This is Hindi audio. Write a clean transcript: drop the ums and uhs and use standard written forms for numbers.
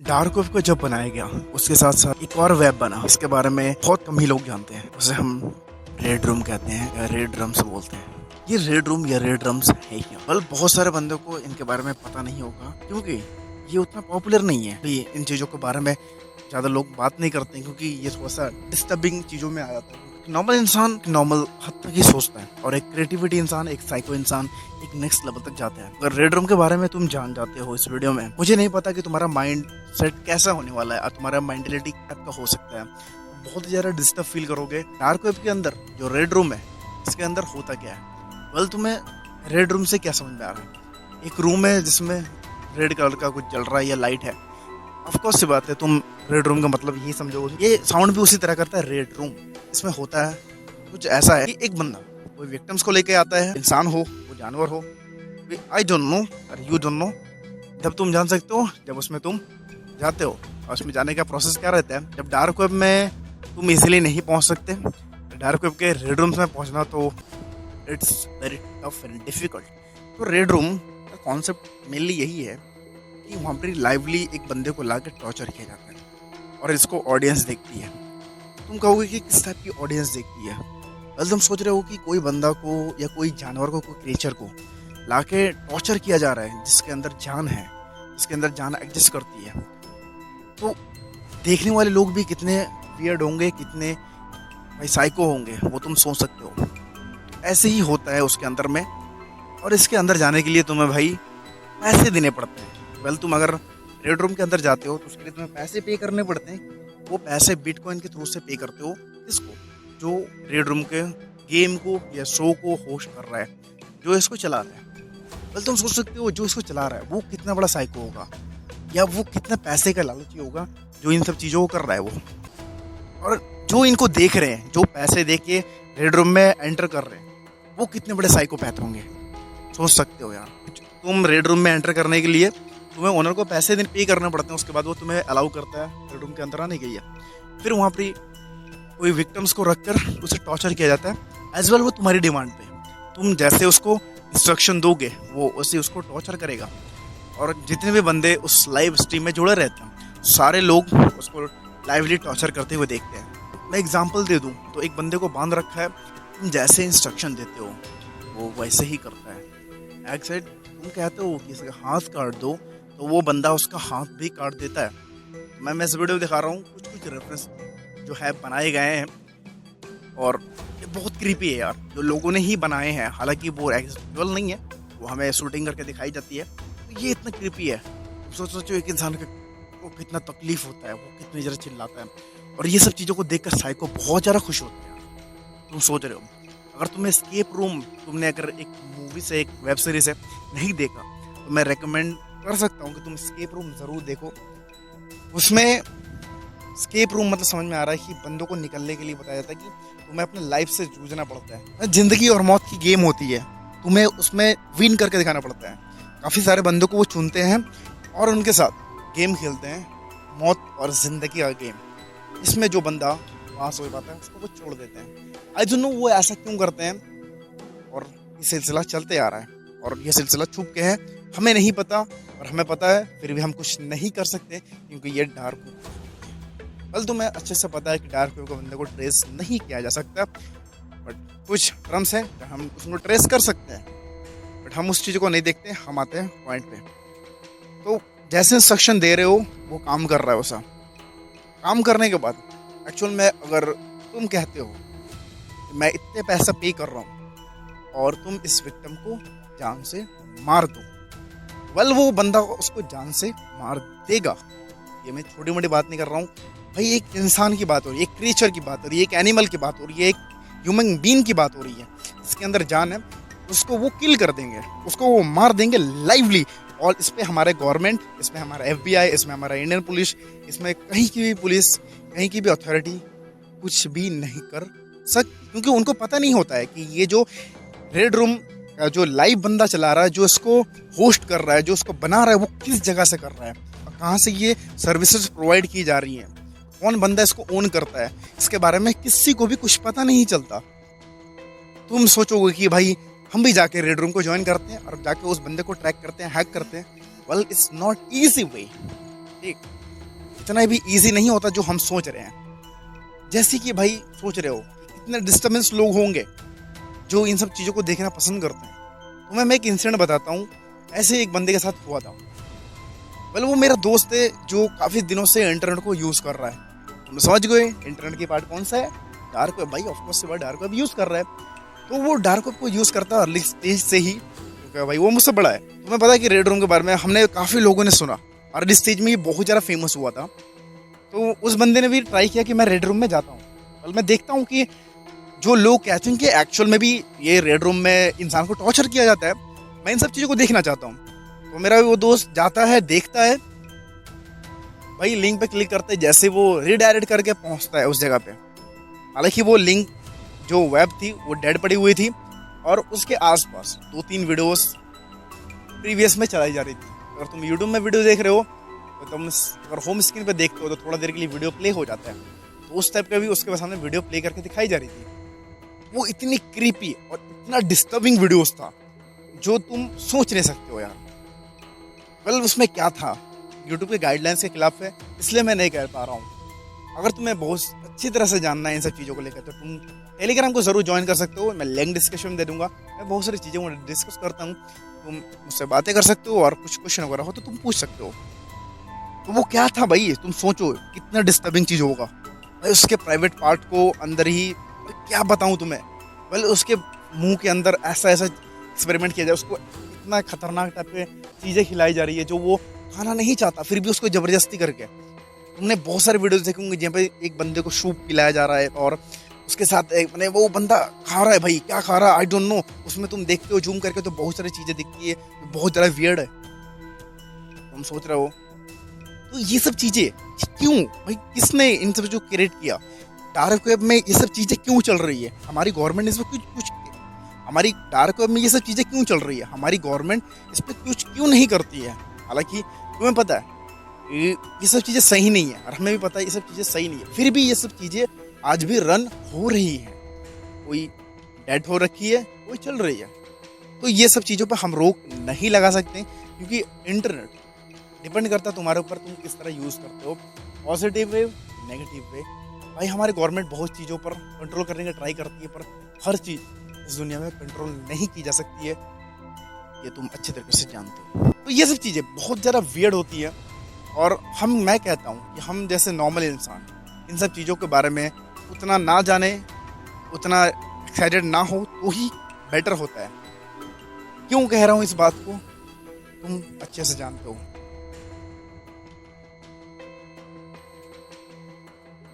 डार्क वेब को जब बनाया गया उसके साथ साथ एक और वेब बना, इसके बारे में बहुत कम ही लोग जानते हैं। उसे हम रेड रूम कहते हैं या रेड ड्रम्स बोलते हैं। ये रेड रूम या रेड ड्रम्स है क्या? बल बहुत सारे बंदों को इनके बारे में पता नहीं होगा क्योंकि ये उतना पॉपुलर नहीं है। भी इन चीज़ों के बारे में ज़्यादा लोग बात नहीं करते हैं क्योंकि ये थोड़ा सा डिस्टर्बिंग चीज़ों में आ जाता है। नॉर्मल इंसान नॉर्मल हद तक ही सोचता है और एक क्रिएटिविटी इंसान, एक साइको इंसान एक नेक्स्ट लेवल तक जाता है। अगर रेड रूम के बारे में तुम जान जाते हो इस वीडियो में, मुझे नहीं पता कि तुम्हारा माइंड सेट कैसा होने वाला है और तुम्हारा मेंटेलिटी टाइप का हो सकता है। बहुत ही ज़्यादा डिस्टर्ब फील करोगे। डार्क वेब के अंदर जो रेड रूम है, इसके अंदर होता क्या है? वेल, तुम्हें रेड रूम से क्या समझ में आ रहा है? एक रूम है जिसमें रेड कलर का कुछ जल रहा है या लाइट है। ऑफकोर्स सी बात है, तुम रेड रूम का मतलब यही समझोगे। ये साउंड भी उसी तरह करता है, रेड रूम। इसमें होता है कुछ ऐसा है कि एक बंदा कोई विक्टिम्स को लेके आता है, इंसान हो वो जानवर हो, आई डोंट नो और यू डोंट नो। जब तुम जान सकते हो जब उसमें तुम जाते हो। और उसमें जाने का प्रोसेस क्या रहता है? जब डार्क वेब में तुम इजीली नहीं पहुंच सकते, डार्क वेब के रेड रूम्स में पहुंचना तो it's very tough and difficult. तो रेड रूम का कॉन्सेप्ट मेनली यही है कि वहाँ पर लाइवली एक बंदे को ला के टॉर्चर किया जाता है और इसको ऑडियंस देखती है। तुम कहोगे कि किस टाइप की ऑडियंस देखती है? बस तुम सोच रहे हो कि कोई बंदा को या कोई जानवर को, कोई क्रिएचर को लाके टॉर्चर किया जा रहा है जिसके अंदर जान है, जिसके अंदर जान एग्जिस्ट करती है। तो देखने वाले लोग भी कितने वियर्ड होंगे, कितने भाई साइको होंगे, वो तुम सोच सकते हो। ऐसे ही होता है उसके अंदर में। और इसके अंदर जाने के लिए तुम्हें भाई पैसे देने पड़ते हैं। वेल, तुम अगर रेड रूम के अंदर जाते हो तो उसके लिए तुम्हें पैसे पे करने पड़ते हैं। वो पैसे बिटकॉइन के थ्रू से पे करते हो किसको? जो रेड रूम के गेम को या शो को होस्ट कर रहा है, जो इसको चला रहा है। वेल, तुम सोच सकते हो जो इसको चला रहा है वो कितना बड़ा साइको होगा या वो कितना पैसे का लालची होगा जो इन सब चीज़ों को कर रहा है वो। और जो इनको देख रहे हैं, जो पैसे दे के रेड रूम में एंटर कर रहे हैं, वो कितने बड़े साइकोपैथ होंगे। सोच सकते हो यार। तुम रेड रूम में एंटर करने के लिए तुम्हें ओनर को पैसे पे करने पड़ते हैं, उसके बाद वो तुम्हें अलाउ करता है रेड रूम के अंदर आने के लिए। फिर वहाँ पर कोई विक्टिम्स को रखकर उसे टॉर्चर किया जाता है एज वेल, वो तुम्हारी डिमांड पे। तुम जैसे उसको इंस्ट्रक्शन दोगे वो उसे उसको टॉर्चर करेगा। और जितने भी बंदे उस लाइव स्ट्रीम में जुड़े रहते हैं, सारे लोग उसको लाइवली टॉर्चर करते हुए देखते हैं। मैं एग्जांपल दे दूं तो एक बंदे को बांध रखा है, तुम जैसे इंस्ट्रक्शन देते हो वो वैसे ही करता है। एक साइड तुम कहते हो कि इसका हाथ काट दो तो वो बंदा उसका हाथ भी काट देता है। मैं इस वीडियो दिखा रहा हूँ, कुछ रेफरेंस जो है बनाए गए हैं और ये बहुत क्रीपी है यार। जो लोगों ने ही बनाए हैं, हालांकि वो एक्चुअल नहीं है, वो हमें शूटिंग करके दिखाई जाती है। तो ये इतना क्रीपी है। सोचो एक इंसान को कितना तकलीफ होता है, वो कितनी ज़्यादा चिल्लाता है। और ये सब चीज़ों को देखकर साइको बहुत ज़्यादा खुश होता है। तुम सोच रहे हो, अगर तुम्हें एस्केप रूम, तुमने अगर एक मूवी से, एक वेब सीरीज है, नहीं देखा तो मैं रेकमेंड कर सकता हूँ कि तुम एस्केप रूम ज़रूर देखो। उसमें एस्केप रूम मतलब समझ में आ रहा है कि बंदों को निकलने के लिए बताया जाता है कि तुम्हें अपने लाइफ से जूझना पड़ता है। जिंदगी और मौत की गेम होती है, तुम्हें उसमें विन करके दिखाना पड़ता है। काफ़ी सारे बंदों को वो चुनते हैं और उनके साथ गेम खेलते हैं, मौत और जिंदगी का गेम। इसमें जो बंदा पास हो पाता है उसको वो छोड़ देते हैं। आई डोंट नो वो ऐसा क्यों करते हैं। और ये सिलसिला चलते आ रहा है और ये सिलसिला छुप के है, हमें नहीं पता। और हमें पता है फिर भी हम कुछ नहीं कर सकते क्योंकि ये डार्क वेब। कल तुम्हें अच्छे से पता है कि डार्क वेब को बंदे को ट्रेस नहीं किया जा सकता, बट कुछ टर्म्स हैं हम उसको ट्रेस कर सकते हैं। बट हम उस चीज़ को नहीं देखते, हम आते हैं पॉइंट पे। तो जैसे इंस्ट्रक्शन दे रहे हो वो काम कर रहा है। वैसा काम करने के बाद एक्चुअल में अगर तुम कहते हो कि मैं इतने पैसा पे कर रहा हूँ और तुम इस विक्टिम को जान से मार दो, वेल वो बंदा उसको जान से मार देगा। ये मैं छोटी मोटी बात नहीं कर रहा हूँ भाई, एक इंसान की बात हो रही है, एक क्रिएचर की बात हो रही है, एक एनिमल की बात हो रही है, एक ह्यूमन बीइंग की बात हो रही है जिसके अंदर जान है। उसको वो किल कर देंगे, उसको वो मार देंगे लाइवली। और इस पर हमारे गवर्नमेंट, इसमें हमारा FBI, इसमें हमारा इंडियन पुलिस, इसमें कहीं की भी पुलिस, कहीं की भी अथॉरिटी कुछ भी नहीं कर सकती, क्योंकि उनको पता नहीं होता है कि ये जो रेड रूम का जो लाइव बंदा चला रहा है, जो इसको होस्ट कर रहा है, जो इसको बना रहा है, वो किस जगह से कर रहा है और कहाँ से ये सर्विसेज प्रोवाइड की जा रही हैं, कौन बंदा इसको ओन करता है, इसके बारे में किसी को भी कुछ पता नहीं चलता। तुम सोचोगे कि भाई हम भी जाके रेड रूम को ज्वाइन करते हैं और जाके उस बंदे को ट्रैक करते हैं, हैक करते हैं। Well, it's not easy way. ठीक, इतना भी ईजी नहीं होता जो हम सोच रहे हैं। जैसे कि भाई सोच रहे हो इतने डिस्टर्बेंस लोग होंगे जो इन सब चीज़ों को देखना पसंद करते हैं। तो मैं एक इंसिडेंट बताता हूँ। ऐसे एक बंदे के साथ हुआ था। वेल वो मेरा दोस्त है जो काफ़ी दिनों से इंटरनेट को यूज़ कर रहा है। तुम समझ गए इंटरनेट की पार्ट कौन सा है? Dark web. भाई ऑफकोर्स से भाई डार्क वेब यूज़ कर रहा है। तो वो डार्क वेब को यूज़ करता है अर्ली स्टेज से ही, क्योंकि भाई वो मुझसे बड़ा है। तुम्हें पता है कि रेड रूम के बारे में हमने काफ़ी लोगों ने सुना, अर्ली स्टेज में ये बहुत ज़्यादा फेमस हुआ था। तो उस बंदे ने भी ट्राई किया कि मैं रेड रूम में जाता हूँ, कल मैं देखता हूँ कि जो लोग कहते हैं कि एक्चुअल में भी ये रेड रूम में इंसान को टॉर्चर किया जाता है। मैं इन सब चीज़ों को देखना चाहता हूँ। तो मेरा वो दोस्त जाता है, देखता है, भाई लिंक पे क्लिक करते है, जैसे वो रीडायरेक्ट करके पहुँचता है उस जगह पे। हालांकि वो लिंक जो वेब थी वो डेड पड़ी हुई थी और उसके आसपास 2-3 वीडियोस प्रीवियस में चलाई जा रही थी। अगर तुम यूट्यूब में वीडियो देख रहे हो तो तुम अगर होम स्क्रीन पे देखते हो तो थोड़ा देर के लिए वीडियो प्ले हो जाता है। तो उस टाइप का भी उसके सामने वीडियो प्ले करके दिखाई जा रही थी। वो इतनी क्रीपी और इतना डिस्टर्बिंग वीडियोस था जो तुम सोच नहीं सकते हो यार। वेल उसमें क्या था, यूट्यूब के गाइडलाइंस के खिलाफ है, इसलिए मैं नहीं कह पा रहा हूँ। अगर तुम्हें बहुत अच्छी तरह से जानना है इन सब चीज़ों को लेकर तो तुम टेलीग्राम को ज़रूर ज्वाइन कर सकते हो। मैं लिंक डिस्क्रिप्शन में दे दूंगा। मैं बहुत सारी चीज़ें वो डिस्कस करता हूँ। तुम मुझसे बातें कर सकते हो और कुछ क्वेश्चन वगैरह हो तो तुम पूछ सकते हो। तो वो क्या था भाई, तुम सोचो कितना डिस्टर्बिंग चीज़ होगा भाई। उसके प्राइवेट पार्ट को अंदर ही क्या बताऊँ तुम्हें। वेल उसके मुंह के अंदर ऐसा ऐसा एक्सपेरिमेंट किया जाए, उसको इतना खतरनाक टाइप के चीज़ें खिलाई जा रही है जो वो खाना नहीं चाहता, फिर भी उसको ज़बरदस्ती करके। तुमने बहुत सारे वीडियोस देखे होंगे जहाँ पे एक बंदे को सूप पिलाया जा रहा है और उसके साथ एक मैंने वो बंदा खा रहा है। भाई क्या खा रहा है आई डोंट नो। उसमें तुम देखते हो जूम करके तो बहुत सारी चीज़ें दिखती है, बहुत ज़्यादा वियर्ड है। तुम सोच रहे हो तो ये सब चीज़ें क्यों भाई, किसने इन सब जो क्रिएट किया? डार्क वेब में ये सब चीज़ें क्यों चल रही है? हमारी गवर्नमेंट इसमें कुछ हमारी डार्क वेब में ये सब चीज़ें क्यों चल रही है? हमारी गवर्नमेंट इस पर कुछ क्यों नहीं करती है? हालांकि तुम्हें पता है ये सब चीज़ें सही नहीं है और हमें भी पता है ये सब चीज़ें सही नहीं है, फिर भी ये सब चीज़ें आज भी रन हो रही है। कोई डेड हो रखी है, कोई चल रही है। तो ये सब चीज़ों पर हम रोक नहीं लगा सकते क्योंकि इंटरनेट डिपेंड करता है तुम्हारे ऊपर, तुम किस तरह यूज़ करते हो, पॉजिटिव वे नेगेटिव वे। भाई हमारी गवर्नमेंट बहुत चीज़ों पर कंट्रोल करने का ट्राई करती है, पर हर चीज़ इस दुनिया में कंट्रोल नहीं की जा सकती है, ये तुम अच्छे तरीके से जानते हो। तो ये सब चीज़ें बहुत ज़्यादा वियर्ड होती है और मैं कहता हूँ कि हम जैसे नॉर्मल इंसान इन सब चीज़ों के बारे में उतना ना जाने, उतना एक्साइटेड ना हो तो ही बेटर होता है। क्यों कह रहा हूँ इस बात को, तुम अच्छे से जानते हो।